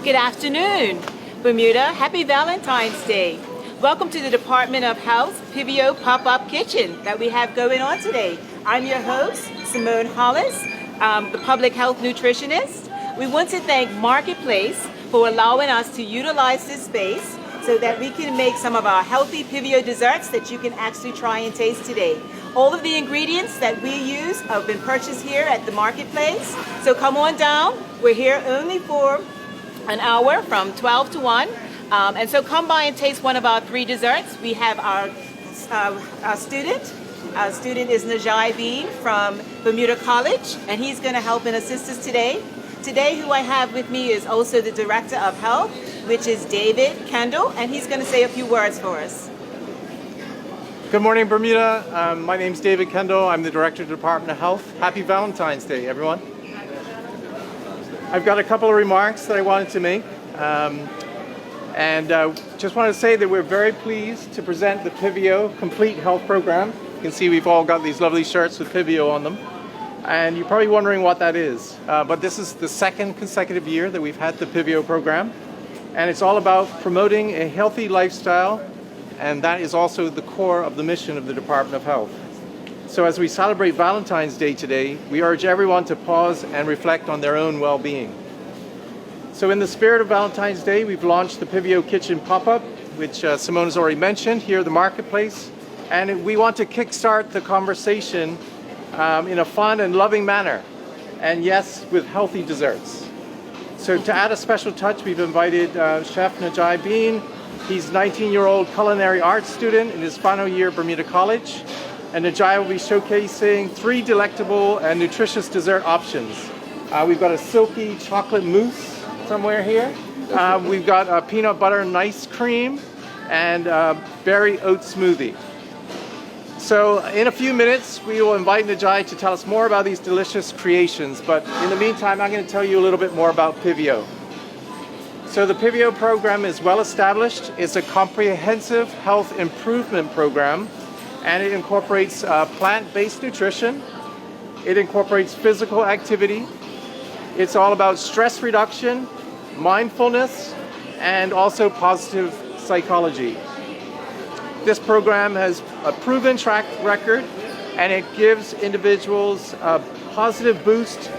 Good afternoon, Bermuda. Happy Valentine's Day. Welcome to the Department of Health PIVIO pop-up kitchen that we have going on today. I'm your host, Simone Hollis, the public health nutritionist. We want to thank Marketplace for allowing us to utilize this space so that we can make some of our healthy PIVIO desserts that you can actually try and taste today. All of the ingredients that we use have been purchased here at the Marketplace. So come on down. We're here only for an hour from 12 to 1. And so come by and taste one of our 3 desserts. We have our student. Our student is Naji from Bermuda College, and he's going to help and assist us today. Today, who I have with me is also the Director of Health, which is David Kendall, and he's going to say a few words for us. Good morning, Bermuda. My name's David Kendall. I'm the Director of the Department of Health. Happy Valentine's Day, everyone. I've got a couple of remarks that I wanted to make. Just want to say that we're very pleased to present the PIVIO Complete Health Program. You can see we've all got these lovely shirts with PIVIO on them. And you're probably wondering what that is. But this is the 2nd consecutive year that we've had the PIVIO program. And it's all about promoting a healthy lifestyle. And that is also the core of the mission of the Department of Health. So as we celebrate Valentine's Day today, we urge everyone to pause and reflect on their own well-being. So in the spirit of Valentine's Day, we've launched the PIVIO Kitchen Pop-Up, which Simone has already mentioned here at the Marketplace. And we want to kickstart the conversation in a fun and loving manner. And yes, with healthy desserts. So to add a special touch, we've invited Chef Naji. He's a 19-year-old culinary arts student in his final year at Bermuda College. And Naji will be showcasing 3 delectable and nutritious dessert options. We've got a silky chocolate mousse somewhere here. We've got a peanut butter and ice cream and a berry oat smoothie. So in a few minutes, we will invite Naji to tell us more about these delicious creations. But in the meantime, I'm going to tell you a little bit more about PIVIO. So the PIVIO program is well established. It's a comprehensive health improvement program, and it incorporates plant-based nutrition. It incorporates physical activity. It's all about stress reduction, mindfulness, and also positive psychology. This program has a proven track record, and it gives individuals a positive boost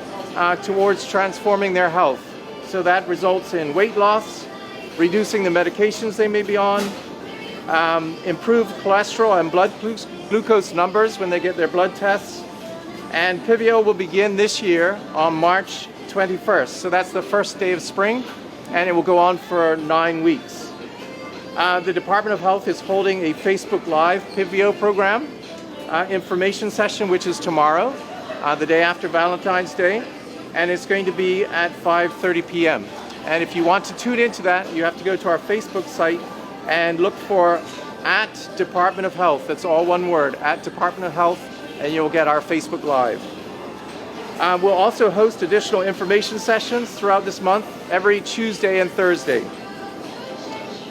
towards transforming their health. So that results in weight loss, reducing the medications they may be on, improved cholesterol and blood glucose numbers when they get their blood tests. And PIVIO will begin this year on March 21st. So that's the first day of spring, and it will go on for 9 weeks. The Department of Health is holding a Facebook Live PIVIO program information session, which is tomorrow, the day after Valentine's Day. And it's going to be at 5:30 p.m. And if you want to tune into that, you have to go to our Facebook site and look for @Department of Health. That's all one word, @Department of Health, and you'll get our Facebook Live. We'll also host additional information sessions throughout this month, every Tuesday and Thursday.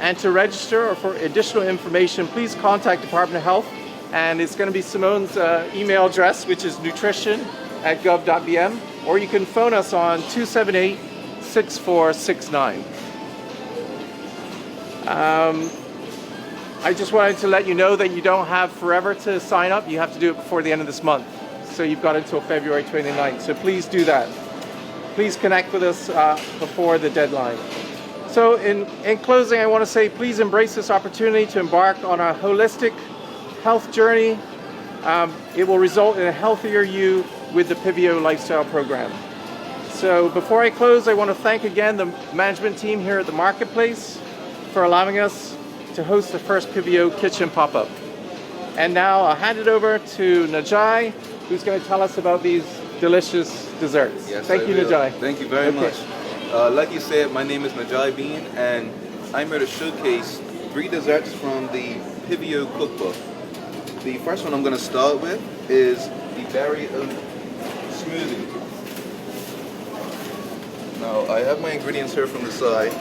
And to register or for additional information, please contact Department of Health. And it's going to be Simone's email address, which is nutrition@gov.bm. Or you can phone us on 278-6469. I just wanted to let you know that you don't have forever to sign up. You have to do it before the end of this month. So you've got until February 29th. So please do that. Please connect with us before the deadline. So in closing, I want to say please embrace this opportunity to embark on a holistic health journey. It will result in a healthier you with the PIVIO Lifestyle Program. So before I close, I want to thank again the management team here at the Marketplace for allowing us to host the first PIVIO Kitchen Pop-Up. And now I'll hand it over to Naji, who's going to tell us about these delicious desserts. Yes, thank you, Naji. Thank you very much. Like you said, my name is Naji, and I'm here to showcase 3 desserts from the PIVIO cookbook. The first one I'm going to start with is the berry oat smoothie. Now, I have my ingredients here from the side.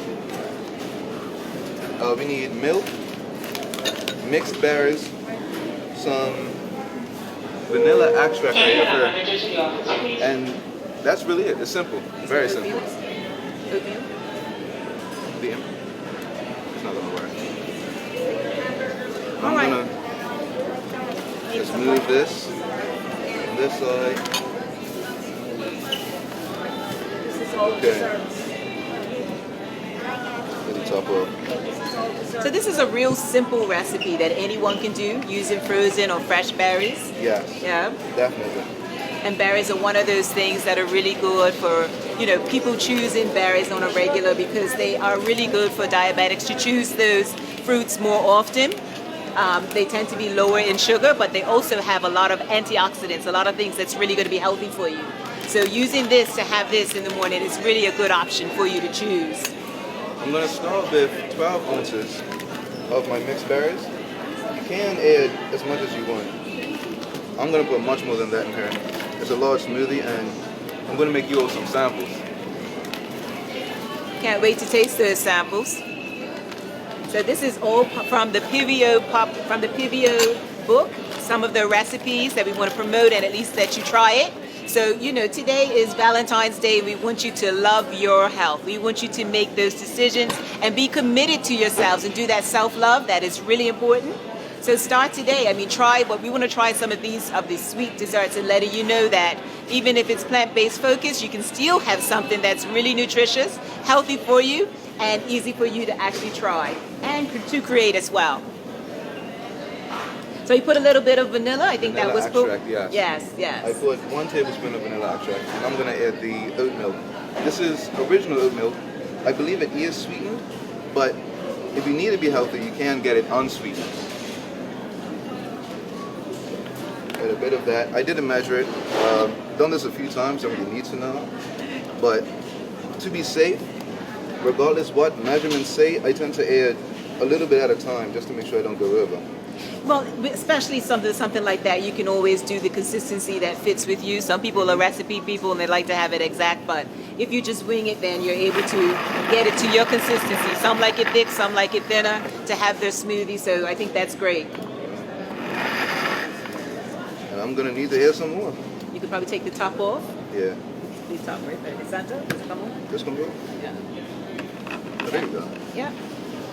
We need milk, mixed berries, some vanilla extract right here, and that's really it. It's simple, very simple. beam. It's not gonna work. All I'm right. gonna just move this on this side. Okay. Get the top off. So this is a real simple recipe that anyone can do using frozen or fresh berries. Yes. Yeah. Definitely. And berries are one of those things that are really good for, people choosing berries on a regular because they are really good for diabetics to choose those fruits more often. They tend to be lower in sugar, but they also have a lot of antioxidants, a lot of things that's really going to be healthy for you. So using this to have this in the morning is really a good option for you to choose. I'm going to start with 12 ounces of my mixed berries. You can add as much as you want. I'm going to put much more than that in here. It's a large smoothie and I'm going to make you all some samples. Can't wait to taste those samples. So this is all from the PIVIO book, some of the recipes that we want to promote and at least that you try it. So, today is Valentine's Day. We want you to love your health. We want you to make those decisions and be committed to yourselves and do that self-love. That is really important. So start today. We want to try some of these sweet desserts and letting you know that even if it's plant-based focused, you can still have something that's really nutritious, healthy for you, and easy for you to actually try and to create as well. So you put a little bit of vanilla. I think Vanilla that was extract, yes. Yes. I put 1 tablespoon of vanilla extract and I'm going to add the oat milk. This is original oat milk. I believe it is sweetened, but if you need to be healthy, you can get it unsweetened. Add a bit of that. I didn't measure it. Done this a few times, don't really need to know. But to be safe, regardless what measurements say, I tend to add a little bit at a time just to make sure I don't go over. Well, especially something like that, you can always do the consistency that fits with you. Some people are recipe people and they like to have it exact, but if you just wing it, then you're able to get it to your consistency. Some like it thick, some like it thinner to have their smoothie, so I think that's great. And I'm going to need to add some more. You could probably take the top off. Yeah. The top right there. The center. Does it come on? This can go? Yeah. Oh, there you go. Yeah.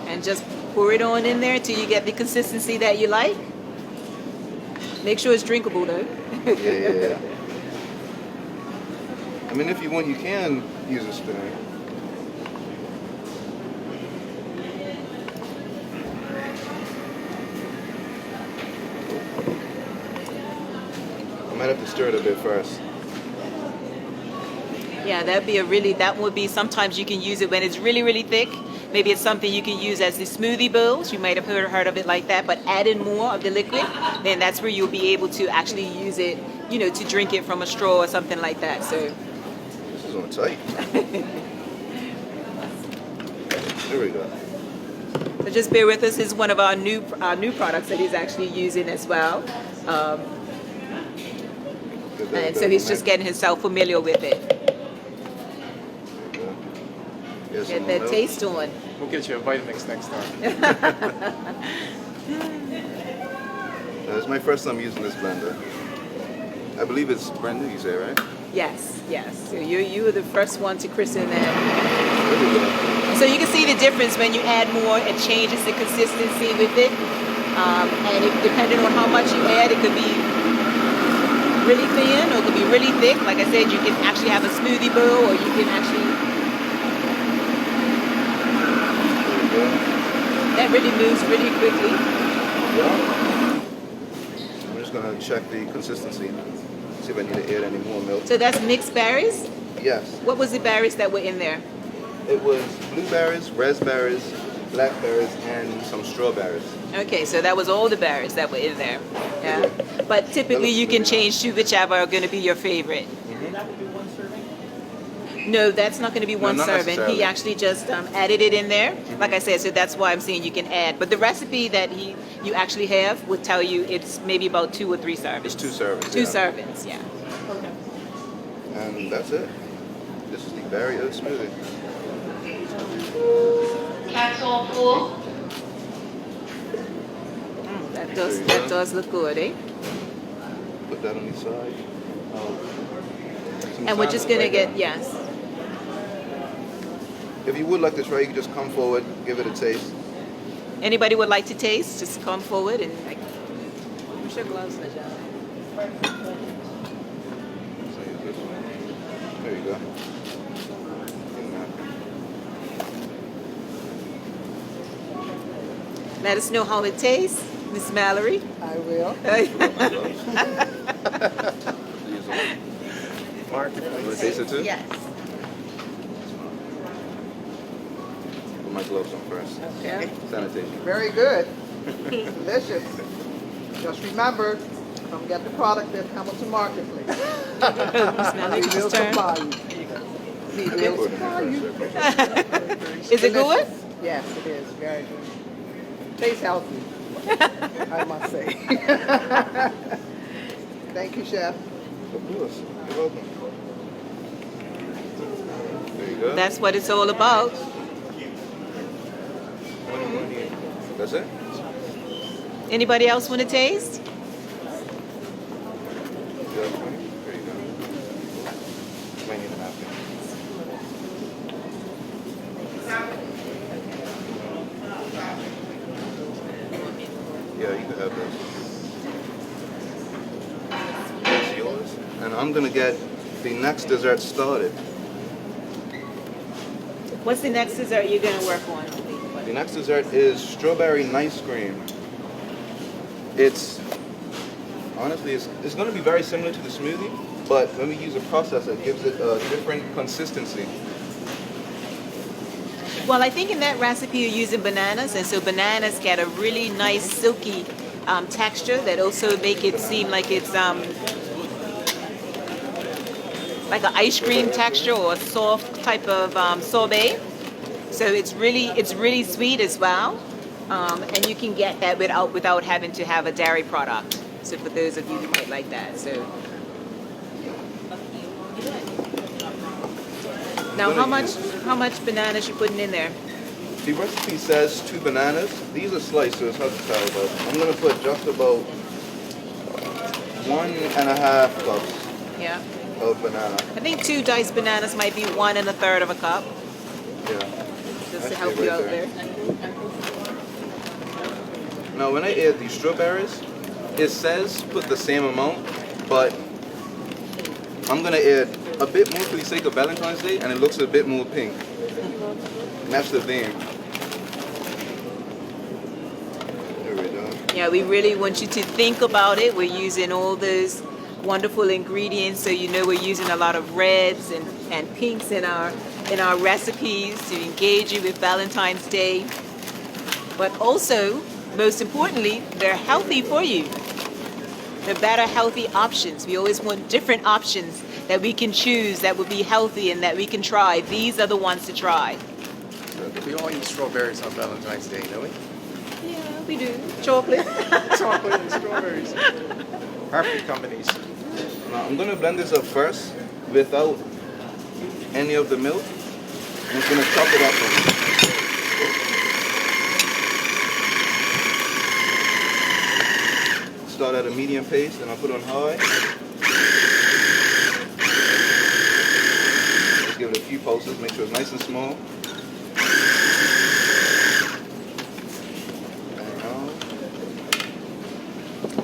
And just pour it on in there till you get the consistency that you like. Make sure it's drinkable though. Yeah. I mean, if you want, you can use a spoon. I might have to stir it a bit first. Yeah, that would be, sometimes you can use it when it's really, really thick. Maybe it's something you can use as the smoothie bowls. You might have heard of it like that, but add in more of the liquid, then that's where you'll be able to actually use it, to drink it from a straw or something like that. So this is on tight. There we go. So just bear with us. This is one of our new products that he's actually using as well. And so he's just getting himself familiar with it. Get that taste on. We'll get you a Vitamix next time. It's my first time using this blender. I believe it's brand new, you say, right? Yes. So you were the first one to christen that. There we go. So you can see the difference when you add more. It changes the consistency with it. And depending on how much you add, it could be really thin or it could be really thick. Like I said, you can actually have a smoothie bowl, or you can actually. That really moves really quickly. I'm just going to check the consistency, see if I need to add any more milk. So that's mixed berries? Yes. What was the berries that were in there? It was blueberries, raspberries, blackberries, and some strawberries. Okay, so that was all the berries that were in there. Yeah. But typically you can change to whichever are going to be your favorite. No, that's not going to be one serving. He actually just added it in there. Like I said, so that's why I'm saying you can add. But the recipe that you actually have would tell you it's maybe about 2 or 3 servings. It's 2 servings. Two servings, yeah. Okay. And that's it. This is the berry oat smoothie. Capsule full. That does look good, eh? Put that on the side. And we're just going to get, yes. If you would like to try, you can just come forward, give it a taste. Anybody would like to taste? Just come forward and like. Where's your gloves, Naji? So use this one. There you go. Let us know how it tastes, Miss Mallory. I will. Mark, You want to taste it too? Yes. Put my gloves on first. Okay. Sanitation. Very good. Delicious. Just remember, come get the product that's coming to market, please. Miss Mallory, We you will just turn. supply you. We will supply you. Is it good? Delicious. Yes, it is. Very good. Tastes healthy, I must say. Thank you, Chef. Of course. You're welcome. There you go. That's what it's all about. That's it? Anybody else want to taste? There you go. Might need a napkin. Yeah, you can have this. It's yours. And I'm gonna get the next dessert started. What's the next dessert you're going to work on? The next dessert is strawberry nice cream. It's honestly, it's going to be very similar to the smoothie, but when we use a processor, it gives it a different consistency. Well, I think in that recipe you're using bananas, and so bananas get a really nice silky texture that also make it seem like it's like an ice cream texture or a soft type of sorbet. So it's really sweet as well, and you can get that without having to have a dairy product. So for those of you who might like that, so. Now, how much bananas you putting in there? The recipe says 2 bananas. These are sliced, so it's hard to tell, but I'm going to put just about 1.5 cups Yeah. of banana. I think 2 diced bananas might be 1 1/3 of a cup, Yeah. just to That's help it you right out there. Now, when I add these strawberries, it says put the same amount, but I'm going to add a bit more for the sake of Valentine's Day, and it looks a bit more pink. And that's the theme. There we go. Yeah, we really want you to think about it. We're using all those wonderful ingredients, so you know we're using a lot of reds and pinks in our recipes to engage you with Valentine's Day. But also, most importantly, they're healthy for you. They're better, healthy options. We always want different options that we can choose that would be healthy and that we can try. These are the ones to try. we all eat strawberries on Valentine's Day, don't we? Yeah, we do. Chocolate. Chocolate and strawberries. Perfect combination. Now, I'm going to blend this up first without any of the milk. I'm just going to chop it up. Start at a medium pace, and I'll put on high. Just give it a few pulses, make sure it's nice and small.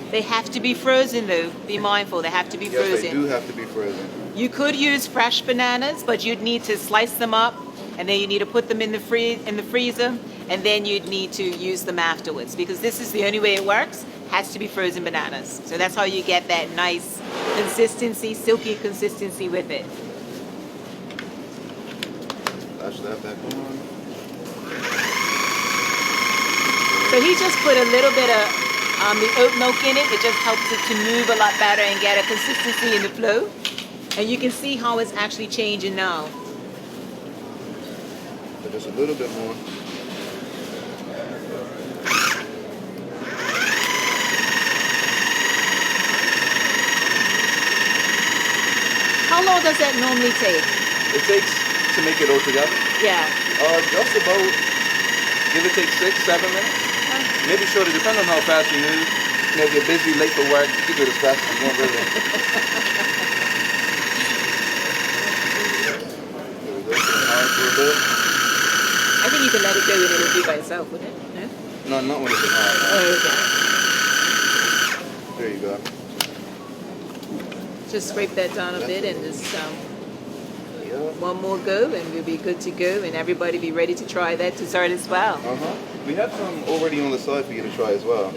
They have to be frozen though. Be mindful, they have to be Yes, frozen. they do have to be frozen. You could use fresh bananas, but you'd need to slice them up, and then you need to put them in the freezer, and then you'd need to use them afterwards, because this is the only way it works. Has to be frozen bananas. So that's how you get that nice consistency, silky consistency with it. Flash that back on. So he just put a little bit of the oat milk in it. It just helps it to move a lot better and get a consistency in the flow. And you can see how it's actually changing now. So just a little bit more. How long does that normally take? It takes to make it all together. Yeah. Just about, give or take 6-7 minutes. Maybe shorter, depending on how fast you move. You know, if you're busy, late for work, you can do it as fast as you want, really. There we go, put it on for a bit. you can let it go and it'll be by itself, wouldn't it? No? No, not when it's hot. Oh, There you go. okay. Just scrape that down a bit and just Yeah. one more go and we'll be good to go and everybody be ready to try that dessert as well. We have some already on the side for you to try as well.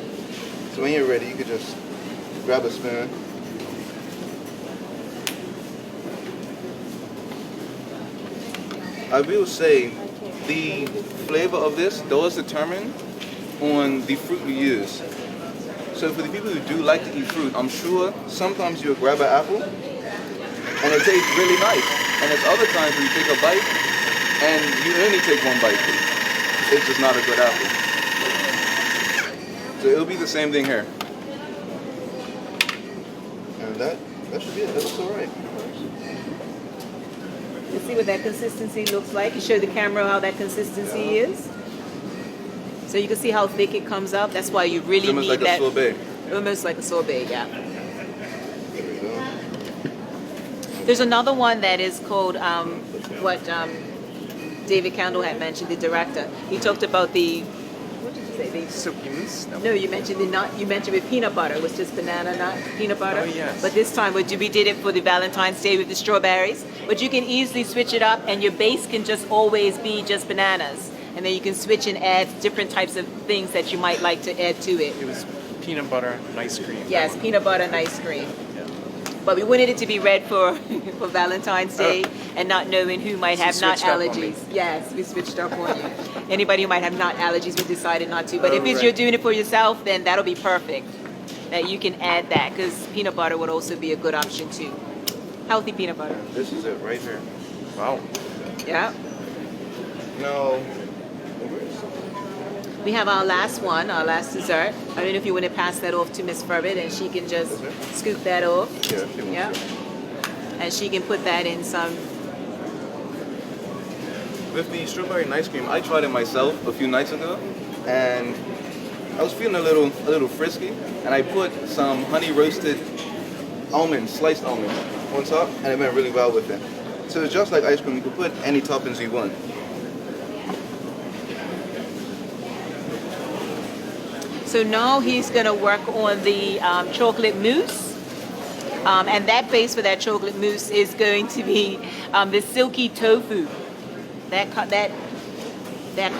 So when you're ready, you could just grab a spoon. I will say the flavor of this does determine on the fruit you use. So for the people who do like to eat fruit, I'm sure sometimes you'll grab an apple and it tastes really nice. And there's other times where you take a bite and you only take one bite. It's just not a good apple. So it'll be the same thing here. And that should be it. That looks alright. You see what that consistency looks like? You show the camera how that consistency is. So you can see how thick it comes up. That's why you really Almost need like that. a sorbet. Almost like a sorbet, yeah. There we go. There's another one that is called what David Candle had mentioned, the director. He talked about the, what did you say? The Silky mousse? No, you mentioned the nut. You mentioned with peanut butter. It was just banana nut peanut butter. Oh, yes. But this time, we did it for the Valentine's Day with the strawberries. But you can easily switch it up, and your base can just always be just bananas. And then you can switch and add different types of things that you might like to add to it. It was peanut butter and ice cream. Yes, peanut butter and ice cream. But we wanted it to be red for for Valentine's Day and not knowing who might have nut switched up on me. allergies. Yes, we switched up on you. Anybody who might have nut allergies, we decided not to. But if right. you're doing it for yourself, then that'll be perfect. That you can add that because peanut butter would also be a good option too. Healthy peanut butter. This is it right here. Wow. Yeah. Now, We have our last one, our last dessert. I don't know if you want to pass that off to Miss Furbit and she can just scoop that off. yeah, if you want Yeah. to. And she can put that in some. With the strawberry and ice cream, I tried it myself a few nights ago, and I was feeling a little frisky, and I put some honey roasted almonds, sliced almonds, on top, and it went really well with it. So it's just like ice cream. You can put any toppings you want. So now he's going to work on the chocolate mousse. And that base for that chocolate mousse is going to be the silky tofu. That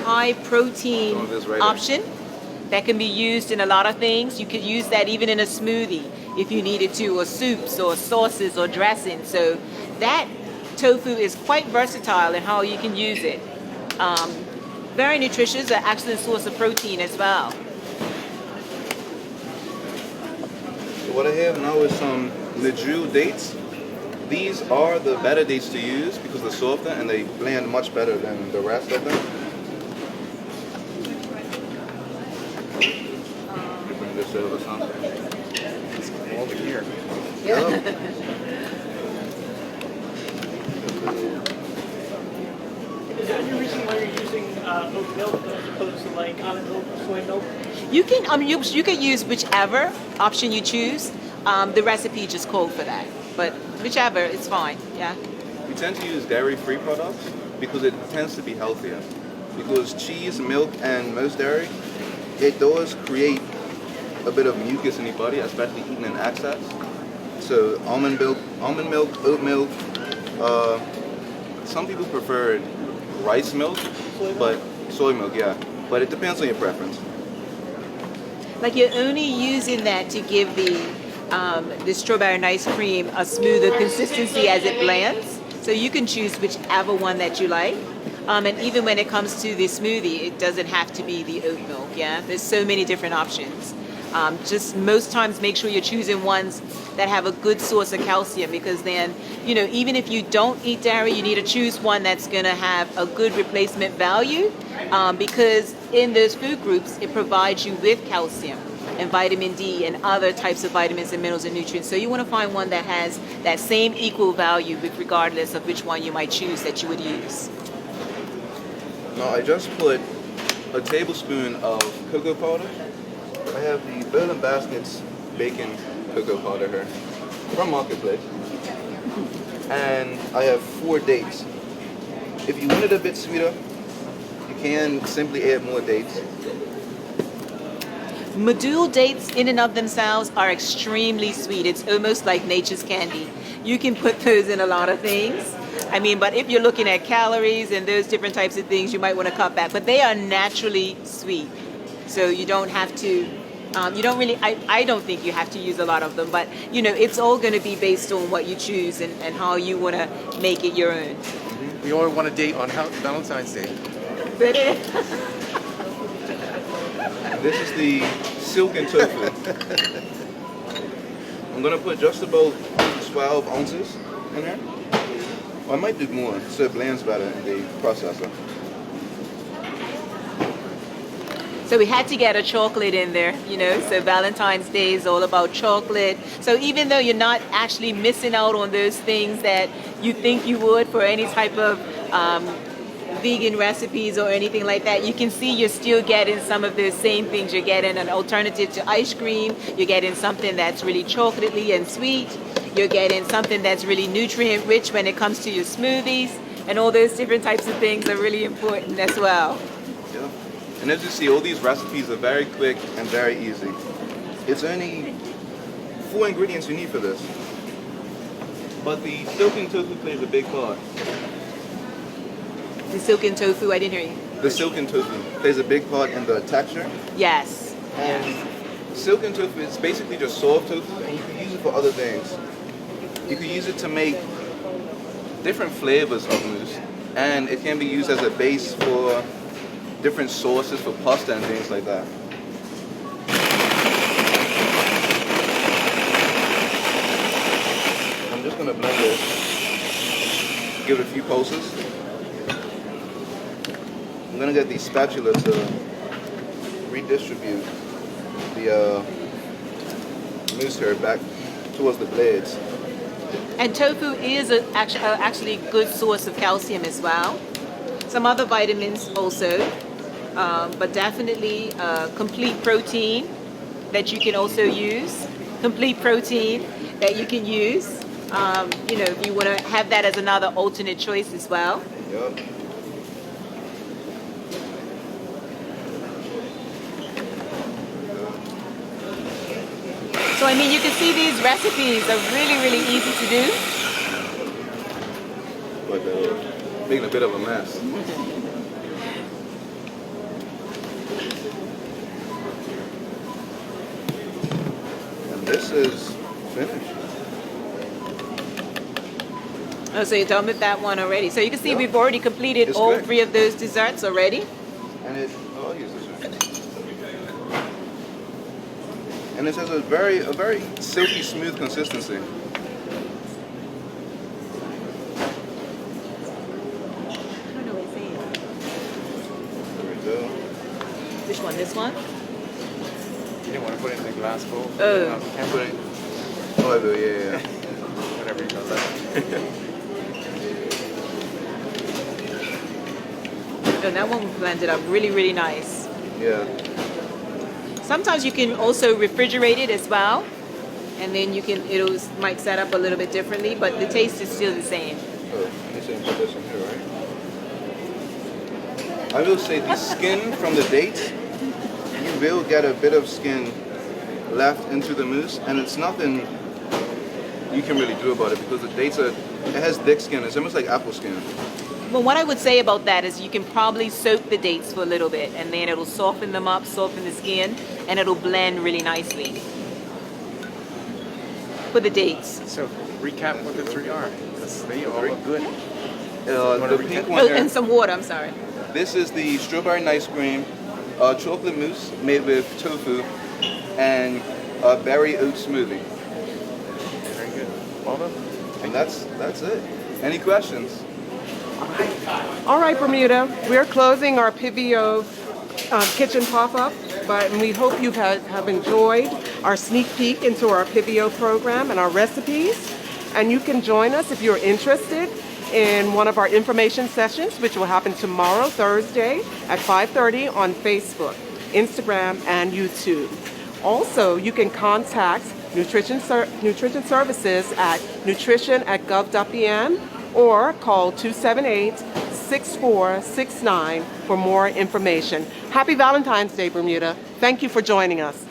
high protein Some of this right option that can be used in a lot of things. You could use that even in a smoothie if you needed to, or soups or sauces or dressing. So that tofu is quite versatile in how you can use it. Very nutritious, an excellent source of protein as well. So what I have now is some Naji dates. These are the better dates to use because they're softer and they blend much better than the rest of them. Bring this over some. Over here. Is there any reason why you're using oat milk as opposed to like almond milk or soy milk? You can you can use whichever option you choose. The recipe just called for that, but whichever it's fine. Yeah. We tend to use dairy-free products because it tends to be healthier. Because cheese, milk, and most dairy, it does create a bit of mucus in your body, especially eating in excess. So almond milk, oat milk. Some people prefer rice milk, but soy milk, yeah. But it depends on your preference. Like you're only using that to give the strawberry and ice cream a smoother consistency as it blends. So you can choose whichever one that you like. And even when it comes to the smoothie, it doesn't have to be the oat milk, yeah? There's so many different options. Just most times make sure you're choosing ones that have a good source of calcium because then, even if you don't eat dairy, you need to choose one that's going to have a good replacement value because in those food groups, it provides you with calcium and vitamin D and other types of vitamins and minerals and nutrients. So you want to find one that has that same equal value regardless of which one you might choose that you would use. Now I just put a tablespoon of cocoa powder. I have the Bell & Baskets bacon cocoa powder here from Marketplace. And I have 4 dates. If you want it a bit sweeter, You can simply add more dates. Medjool dates in and of themselves are extremely sweet. It's almost like nature's candy. You can put those in a lot of things. I mean, but if you're looking at calories and those different types of things, you might want to cut back. But they are naturally sweet. So you don't have to, you don't really, I don't think you have to use a lot of them. But, you know, it's all going to be based on what you choose and how you want to make it your own. We all want a date on Valentine's Day. This is the silken tofu. I'm gonna put just about 12 ounces in there. Or I might do more so it blends better in the processor. So we had to get a chocolate in there, you know, so Valentine's Day is all about chocolate. So even though you're not actually missing out on those things that you think you would for any type of vegan recipes or anything like that, you can see you're still getting some of those same things. You're getting an alternative to ice cream. You're getting something that's really chocolatey and sweet. You're getting something that's really nutrient rich when it comes to your smoothies. And all those different types of things are really important as well. Yeah. And as you see, all these recipes are very quick and very easy. It's only 4 ingredients you need for this. But the silken tofu plays a big part. The silken tofu, I didn't hear you. The silken tofu plays a big part in the texture. Yes. And silken tofu is basically just soft tofu, and you can use it for other things. You can use it to make different flavors of mousse, and it can be used as a base for different sauces for pasta and things like that. I'm just gonna blend this, give it a few pulses. I'm gonna get the spatula to redistribute the mousse here back towards the blades. And tofu is actually a good source of calcium as well. Some other vitamins also, but definitely complete protein that you can also use. Complete protein that you can use. You know, if you want to have that as another alternate choice as well. Yep. So I mean, you can see these recipes are really, really easy to do. But making a bit of a mess. And this is finished. Oh, so you're done with that one already. So you can see Yeah. we've already completed It's all good. 3 of those desserts already. And I'll use this one. And it has a very silky smooth consistency. I don't know what it's saying. There we go. Which one? This one? You didn't want to put it in the glass bowl? Oh. Can't put it. Oh, I do, yeah. Whatever you call that. Oh, that one blended up really, really nice. Yeah. Sometimes you can also refrigerate it as well, and then it'll might set up a little bit differently, but the taste is still the same. Oh, let me see, put this in here, right? I will say the skin from the dates, you will get a bit of skin left into the mousse, and it's nothing you can really do about it because the dates it has thick skin. It's almost like apple skin. Well, what I would say about that is you can probably soak the dates for a little bit, and then it'll soften them up, soften the skin, and it'll blend really nicely. For the dates. So recap what the 3 are, because they all look good. The pink one Oh, here, and some water, I'm sorry. this is the strawberry nice cream, chocolate mousse made with tofu, and a berry oat smoothie. Very good. Well done. And that's it. Any questions? All right, Bermuda, we're closing our PIVIO kitchen pop-up, but we hope you have enjoyed our sneak peek into our PIVIO program and our recipes. And you can join us if you're interested in one of our information sessions, which will happen tomorrow, Thursday, at 5:30 on Facebook, Instagram, and YouTube. Also, you can contact Nutrition Services at nutrition@gov.pm or call 278 888-888-6469 for more information. Happy Valentine's Day, Bermuda. Thank you for joining us.